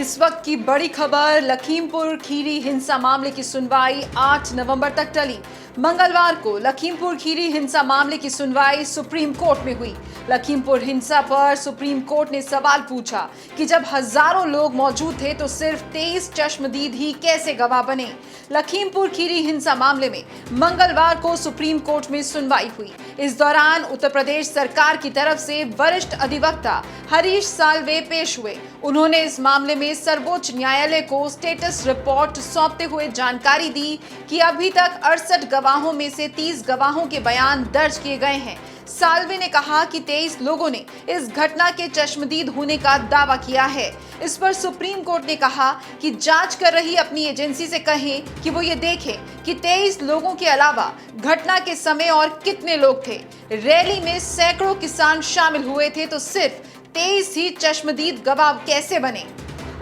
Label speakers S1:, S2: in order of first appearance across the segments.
S1: इस वक्त की बड़ी खबर, लखीमपुर खीरी हिंसा मामले की सुनवाई 8 नवंबर तक टली। मंगलवार को लखीमपुर खीरी हिंसा मामले की सुनवाई सुप्रीम कोर्ट में हुई। लखीमपुर हिंसा पर सुप्रीम कोर्ट ने सवाल पूछा कि जब हजारों लोग मौजूद थे तो सिर्फ 23 चश्मदीद ही कैसे गवाह बने। लखीमपुर खीरी हिंसा मामले में मंगलवार को सुप्रीम कोर्ट में सुनवाई हुई। इस दौरान उत्तर प्रदेश सरकार की तरफ से वरिष्ठ अधिवक्ता हरीश साल्वे पेश हुए। उन्होंने इस मामले में सर्वोच्च न्यायालय को स्टेटस रिपोर्ट सौंपते हुए जानकारी दी कि अभी तक 68 गवाहों में से 30 गवाहों के बयान दर्ज किए गए हैं। साल्वे ने कहा कि 23 लोगों ने इस घटना के चश्मदीद होने का दावा किया है। इस पर सुप्रीम कोर्ट ने कहा कि जांच कर रही अपनी एजेंसी से कहें कि वो ये देखें कि 23 लोगों के अलावा घटना के समय और कितने लोग थे। रैली में सैकड़ों किसान शामिल हुए थे तो सिर्फ 23 ही चश्मदीद गवाह कैसे बने।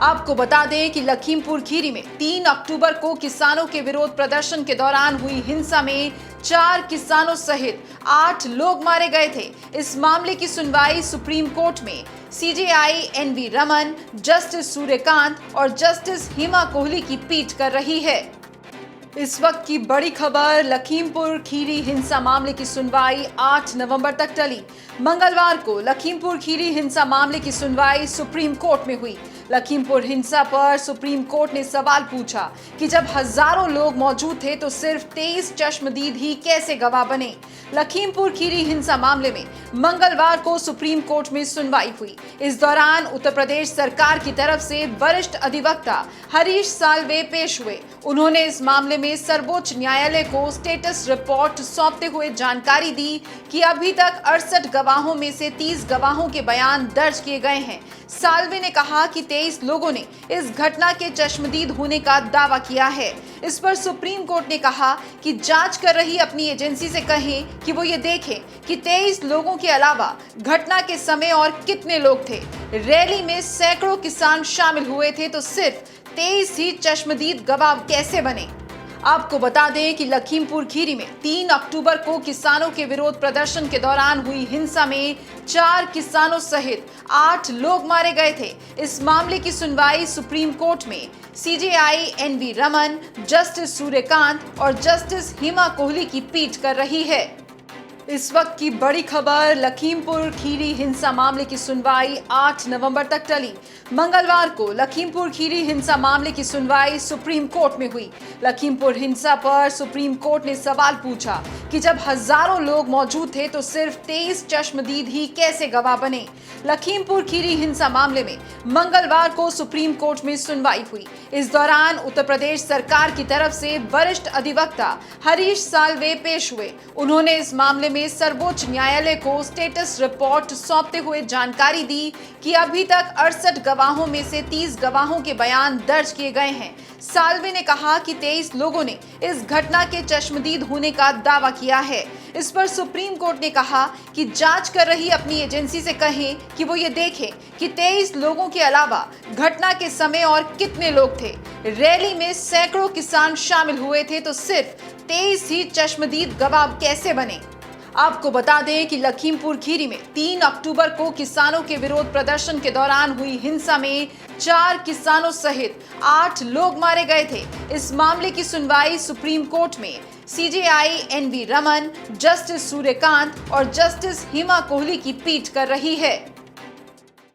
S1: आपको बता दें कि लखीमपुर खीरी में 3 अक्टूबर को किसानों के विरोध प्रदर्शन के दौरान हुई हिंसा में 4 किसानों सहित 8 लोग मारे गए थे। इस मामले की सुनवाई सुप्रीम कोर्ट में CJI NV Raman, justice Suryakant और जस्टिस हिमा कोहली की पीठ कर रही है। इस वक्त की बड़ी खबर, लखीमपुर खीरी हिंसा मामले की सुनवाई 8 नवंबर तक टली। मंगलवार को लखीमपुर खीरी हिंसा मामले की सुनवाई सुप्रीम कोर्ट में हुई। लखीमपुर हिंसा पर सुप्रीम कोर्ट ने सवाल पूछा कि जब हजारों लोग मौजूद थे तो सिर्फ 23 चश्मदीद ही कैसे गवाह बने। लखीमपुर खीरी हिंसा मामले में मंगलवार को सुप्रीम कोर्ट में सुनवाई हुई। इस दौरान उत्तर प्रदेश सरकार की तरफ से वरिष्ठ अधिवक्ता हरीश साल्वे पेश हुए। उन्होंने इस मामले में सर्वोच्च न्यायालय को स्टेटस रिपोर्ट सौंपते हुए जानकारी दी कि अभी तक 68 गवाहों में से 30 गवाहों के बयान दर्ज किए गए हैं। साल्वे ने कहा कि 23 लोगों ने इस घटना के चश्मदीद होने का दावा किया है। इस पर सुप्रीम कोर्ट ने कहा कि जांच कर रही अपनी एजेंसी से कहें कि वो ये देखें कि 23 लोगों के अलावा घटना के समय और कितने लोग थे। रैली में सैकड़ों किसान शामिल हुए थे तो सिर्फ 23 ही चश्मदीद गवाह कैसे बने। आपको बता दें कि लखीमपुर खीरी में 3 अक्टूबर को किसानों के विरोध प्रदर्शन के दौरान हुई हिंसा में 4 किसानों सहित 8 लोग मारे गए थे। इस मामले की सुनवाई सुप्रीम कोर्ट में CJI NV Raman, justice Suryakant और जस्टिस हिमा कोहली की पीठ कर रही है। इस वक्त की बड़ी खबर, लखीमपुर खीरी हिंसा मामले की सुनवाई 8 नवंबर तक टली। मंगलवार को लखीमपुर खीरी हिंसा मामले की सुनवाई सुप्रीम कोर्ट में हुई। लखीमपुर हिंसा पर सुप्रीम कोर्ट ने सवाल पूछा कि जब हजारों लोग मौजूद थे तो सिर्फ 23 चश्मदीद ही कैसे गवाह बने। लखीमपुर खीरी हिंसा मामले में मंगलवार को सुप्रीम कोर्ट में सुनवाई हुई। इस दौरान उत्तर प्रदेश सरकार की तरफ से वरिष्ठ अधिवक्ता हरीश साल्वे पेश हुए। उन्होंने इस मामले में सर्वोच्च न्यायालय को स्टेटस रिपोर्ट सौंपते हुए जानकारी दी कि अभी तक 68 गवाहों में से 30 गवाहों के बयान दर्ज किए गए हैं। साल्वे ने कहा कि 23 लोगों ने इस घटना के चश्मदीद होने का दावा किया है। इस पर सुप्रीम कोर्ट ने कहा कि जांच कर रही अपनी एजेंसी से कहें कि वो ये देखें कि 23 लोगों के अलावा घटना के समय और कितने लोग थे। रैली में सैकड़ों किसान शामिल हुए थे तो सिर्फ 23 ही चश्मदीद गवाह कैसे बने। आपको बता दें कि लखीमपुर खीरी में 3 अक्टूबर को किसानों के विरोध प्रदर्शन के दौरान हुई हिंसा में 4 किसानों सहित 8 लोग मारे गए थे। इस मामले की सुनवाई सुप्रीम कोर्ट में CJI NV Raman, justice Suryakant और जस्टिस हिमा कोहली की पीठ कर रही है।